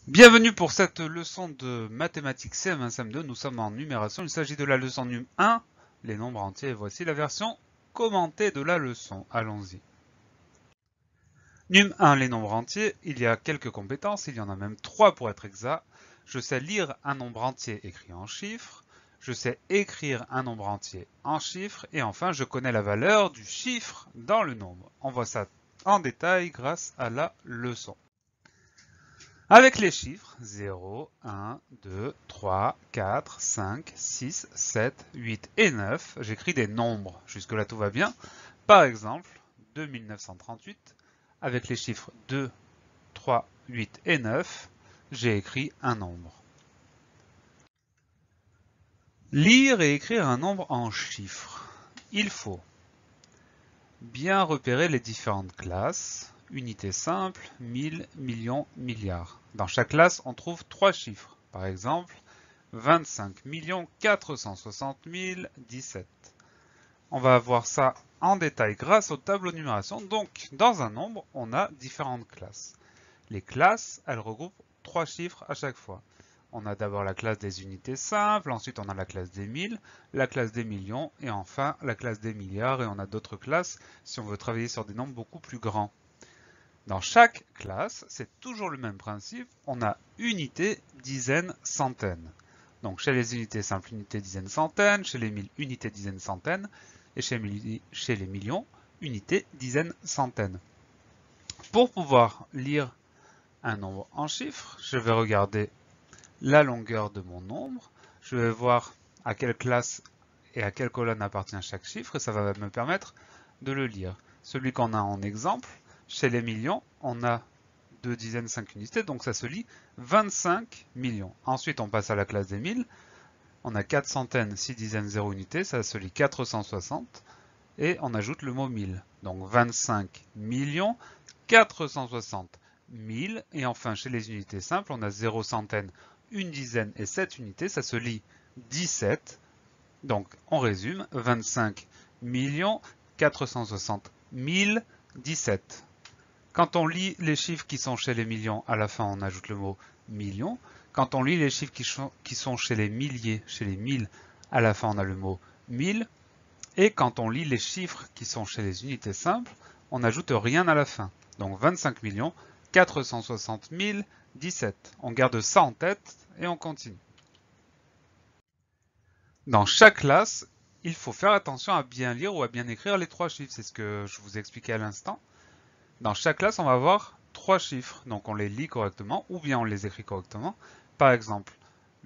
Bienvenue pour cette leçon de mathématiques CM1, CM2. Nous sommes en numération. Il s'agit de la leçon num 1, les nombres entiers. Et voici la version commentée de la leçon. Allons-y. Num 1, les nombres entiers. Il y a quelques compétences. Il y en a même 3 pour être exact. Je sais lire un nombre entier écrit en chiffres. Je sais écrire un nombre entier en chiffres. Et enfin, je connais la valeur du chiffre dans le nombre. On voit ça en détail grâce à la leçon. Avec les chiffres 0, 1, 2, 3, 4, 5, 6, 7, 8 et 9, j'écris des nombres. Jusque-là, tout va bien. Par exemple, 2938, avec les chiffres 2, 3, 8 et 9, j'ai écrit un nombre. Lire et écrire un nombre en chiffres. Il faut bien repérer les différentes classes. Unité simple, 1000, millions, milliards. Dans chaque classe, on trouve 3 chiffres. Par exemple, 25 460 017. On va voir ça en détail grâce au tableau de numération. Donc, dans un nombre, on a différentes classes. Les classes, elles regroupent 3 chiffres à chaque fois. On a d'abord la classe des unités simples, ensuite on a la classe des 1000, la classe des millions et enfin la classe des milliards et on a d'autres classes si on veut travailler sur des nombres beaucoup plus grands. Dans chaque classe, c'est toujours le même principe, on a unité, dizaines, centaines. Donc chez les unités simples, unité, dizaines, centaines, chez les 1000, unité, dizaines, centaines, et chez les millions, unité, dizaines, centaines. Pour pouvoir lire un nombre en chiffres, je vais regarder la longueur de mon nombre, je vais voir à quelle classe et à quelle colonne appartient chaque chiffre, et ça va me permettre de le lire. Celui qu'on a en exemple, chez les millions, on a 2 dizaines, 5 unités, donc ça se lit 25 millions. Ensuite, on passe à la classe des 1000, on a 4 centaines, 6 dizaines, 0 unités, ça se lit 460, et on ajoute le mot 1000. Donc 25 millions, 460 1000, et enfin chez les unités simples, on a 0 centaines, 1 dizaine et 7 unités, ça se lit 17. Donc on résume, 25 millions, 460 1000, 17. Quand on lit les chiffres qui sont chez les millions, à la fin on ajoute le mot million. Quand on lit les chiffres qui sont chez les milliers, chez les 1000, à la fin on a le mot 1000. Et quand on lit les chiffres qui sont chez les unités simples, on n'ajoute rien à la fin. Donc 25 millions, 460 000, 17. On garde ça en tête et on continue. Dans chaque classe, il faut faire attention à bien lire ou à bien écrire les 3 chiffres. C'est ce que je vous expliquais à l'instant. Dans chaque classe, on va avoir 3 chiffres. Donc on les lit correctement ou bien on les écrit correctement. Par exemple,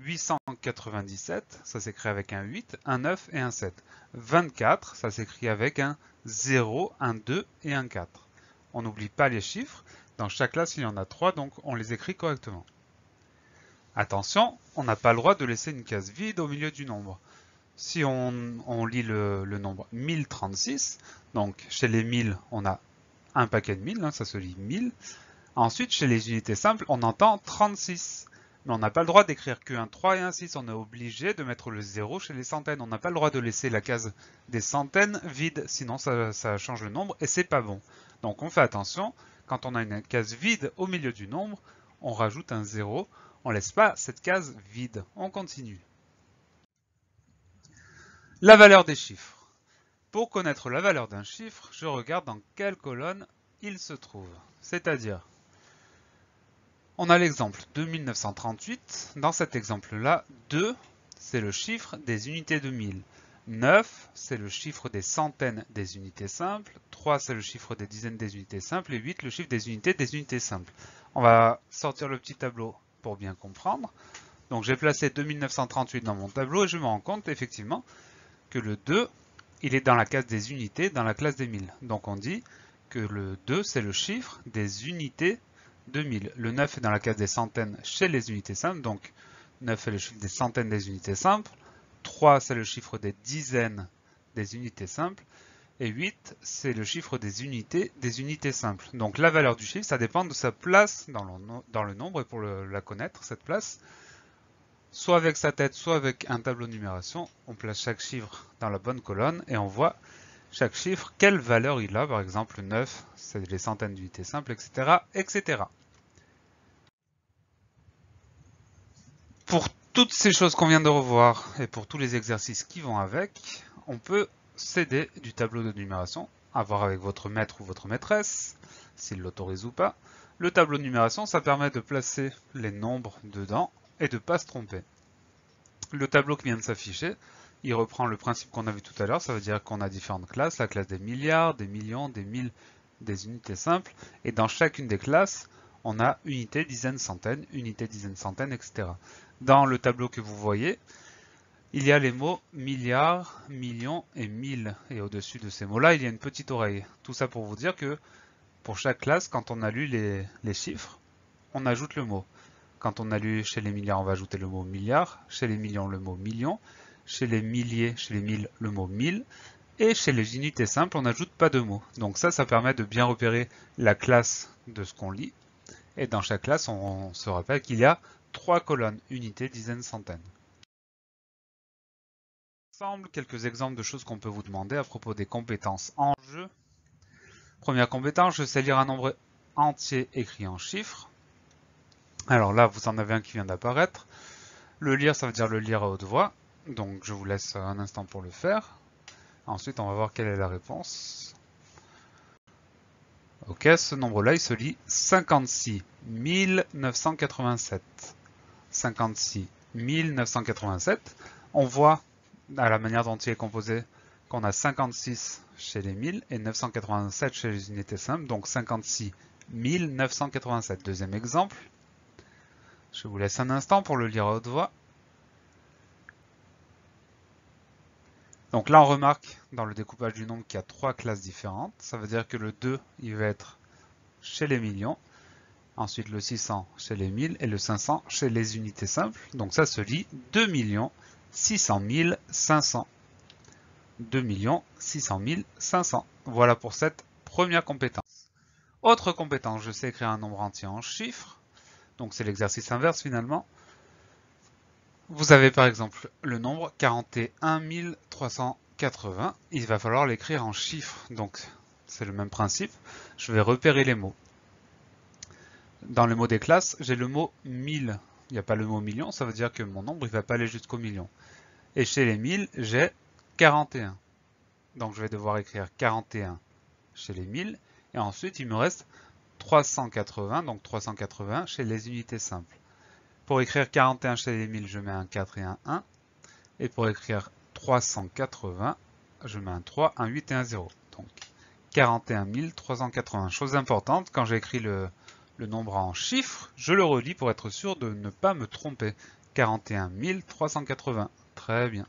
897, ça s'écrit avec un 8, un 9 et un 7. 24, ça s'écrit avec un 0, un 2 et un 4. On n'oublie pas les chiffres. Dans chaque classe, il y en a 3, donc on les écrit correctement. Attention, on n'a pas le droit de laisser une case vide au milieu du nombre. Si on lit le nombre 1036, donc chez les 1000, on a un paquet de 1000, ça se lit 1000. Ensuite, chez les unités simples, on entend 36. Mais on n'a pas le droit d'écrire qu'un 3 et un 6. On est obligé de mettre le 0 chez les centaines. On n'a pas le droit de laisser la case des centaines vide, sinon ça change le nombre et c'est pas bon. Donc on fait attention, quand on a une case vide au milieu du nombre, on rajoute un 0. On ne laisse pas cette case vide. On continue. La valeur des chiffres. Pour connaître la valeur d'un chiffre, je regarde dans quelle colonne il se trouve. C'est-à-dire, on a l'exemple de 1938. Dans cet exemple-là, 2, c'est le chiffre des unités de 1000. 9, c'est le chiffre des centaines des unités simples. 3, c'est le chiffre des dizaines des unités simples. Et 8, le chiffre des unités simples. On va sortir le petit tableau pour bien comprendre. Donc j'ai placé 2938 dans mon tableau et je me rends compte effectivement que le 2, il est dans la case des unités, dans la classe des 1000. Donc on dit que le 2, c'est le chiffre des unités de 1000. Le 9 est dans la case des centaines chez les unités simples, donc 9 est le chiffre des centaines des unités simples. 3, c'est le chiffre des dizaines des unités simples. Et 8, c'est le chiffre des unités simples. Donc la valeur du chiffre, ça dépend de sa place dans le nombre. Et pour la connaître, cette place, soit avec sa tête, soit avec un tableau de numération, on place chaque chiffre dans la bonne colonne et on voit chaque chiffre, quelle valeur il a. Par exemple, 9, c'est les centaines d'unités simples, etc., etc. toutes ces choses qu'on vient de revoir et pour tous les exercices qui vont avec, on peut s'aider du tableau de numération, à voir avec votre maître ou votre maîtresse, s'il l'autorise ou pas. Le tableau de numération, ça permet de placer les nombres dedans et de ne pas se tromper. Le tableau qui vient de s'afficher, il reprend le principe qu'on a vu tout à l'heure, ça veut dire qu'on a différentes classes, la classe des milliards, des millions, des mille, des unités simples, et dans chacune des classes, on a unité, dizaine, centaine, unité, dizaine, centaine, etc. Dans le tableau que vous voyez, il y a les mots milliards, millions et mille. Et au-dessus de ces mots-là, il y a une petite oreille. Tout ça pour vous dire que pour chaque classe, quand on a lu les chiffres, on ajoute le mot. Quand on a lu chez les milliards, on va ajouter le mot milliard. Chez les millions, le mot million. Chez les milliers, chez les mille, le mot mille. Et chez les unités simples, on n'ajoute pas de mots. Donc ça permet de bien repérer la classe de ce qu'on lit. Et dans chaque classe, on se rappelle qu'il y a 3 colonnes, unités, dizaines, centaines. Ensemble, quelques exemples de choses qu'on peut vous demander à propos des compétences en jeu. Première compétence, je sais lire un nombre entier écrit en chiffres. Alors là, vous en avez un qui vient d'apparaître. Le lire, ça veut dire le lire à haute voix. Donc je vous laisse un instant pour le faire. Ensuite, on va voir quelle est la réponse. Ok, ce nombre-là, il se lit 56 987. 56 987. On voit, à la manière dont il est composé, qu'on a 56 chez les 1000 et 987 chez les unités simples. Donc 56 987. Deuxième exemple. Je vous laisse un instant pour le lire à haute voix. Donc là, on remarque dans le découpage du nombre qu'il y a 3 classes différentes. Ça veut dire que le 2, il va être chez les millions. Ensuite, le 600 chez les 1000 et le 500 chez les unités simples. Donc ça se lit 2 600 500. 2 600 500. Voilà pour cette première compétence. Autre compétence, je sais écrire un nombre entier en chiffres. Donc c'est l'exercice inverse finalement. Vous avez par exemple le nombre 41 380. Il va falloir l'écrire en chiffres. Donc c'est le même principe. Je vais repérer les mots. Dans les mots des classes, j'ai le mot 1000. Il n'y a pas le mot million, ça veut dire que mon nombre ne va pas aller jusqu'au million. Et chez les 1000, j'ai 41. Donc je vais devoir écrire 41 chez les 1000. Et ensuite, il me reste 380, donc 380 chez les unités simples. Pour écrire 41 chez les 1000, je mets un 4 et un 1. Et pour écrire 380, je mets un 3, un 8 et un 0. Donc 41 380. Chose importante, quand j'écris le nombre en chiffres, je le relis pour être sûr de ne pas me tromper. 41 380. Très bien.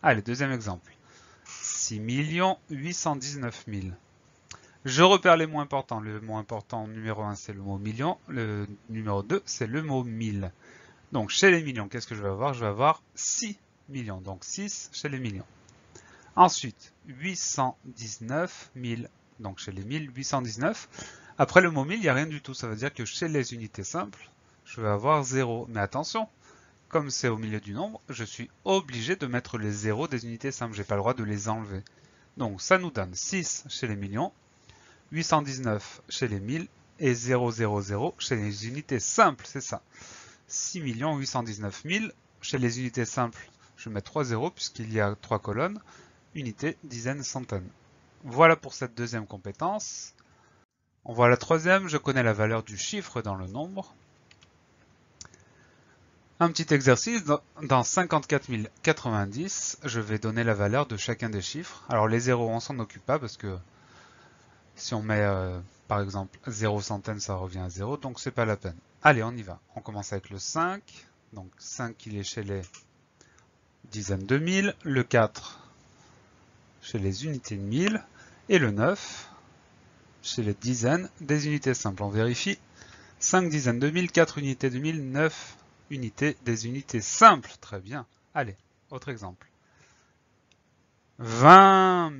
Allez, deuxième exemple. 6 819 000. Je repère les mots importants. Le mot important numéro 1, c'est le mot million. Le numéro 2, c'est le mot 1000. Donc chez les millions, qu'est-ce que je vais avoir? Je vais avoir 6 millions. Donc 6 chez les millions. Ensuite, 819 000. Donc chez les 1000, 819. Après le mot 1000, il n'y a rien du tout. Ça veut dire que chez les unités simples, je vais avoir 0. Mais attention, comme c'est au milieu du nombre, je suis obligé de mettre les zéros des unités simples. Je n'ai pas le droit de les enlever. Donc ça nous donne 6 chez les millions, 819 chez les 1000 et 000 chez les unités simples. C'est ça. 6 819 000 chez les unités simples. Je mets 3 zéros puisqu'il y a 3 colonnes. Unité, dizaine, centaine. Voilà pour cette deuxième compétence. On voit la troisième, je connais la valeur du chiffre dans le nombre. Un petit exercice, dans 54 090, je vais donner la valeur de chacun des chiffres. Alors les zéros, on s'en occupe pas parce que si on met par exemple 0 centaine, ça revient à 0, donc c'est pas la peine. Allez, on y va. On commence avec le 5. Donc 5, il est chez les dizaines de mille. Le 4, chez les unités de 1000. Et le 9, chez les dizaines des unités simples. On vérifie. 5 dizaines de 1000, 4 unités de 1000, 9 unités des unités simples. Très bien. Allez, autre exemple. 20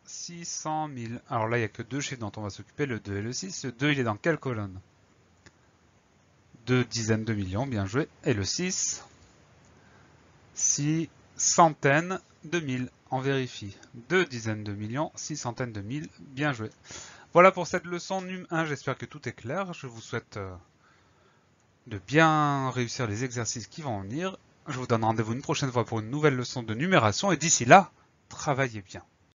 600 000. Alors là, il n'y a que deux chiffres dont on va s'occuper, le 2 et le 6. Le 2, il est dans quelle colonne? 2 dizaines de millions, bien joué. Et le 6, 6 centaines de mille. On vérifie. 2 dizaines de millions, 6 centaines de mille. Bien joué. Voilà pour cette leçon num 1. J'espère que tout est clair. Je vous souhaite de bien réussir les exercices qui vont venir. Je vous donne rendez-vous une prochaine fois pour une nouvelle leçon de numération et d'ici là, travaillez bien.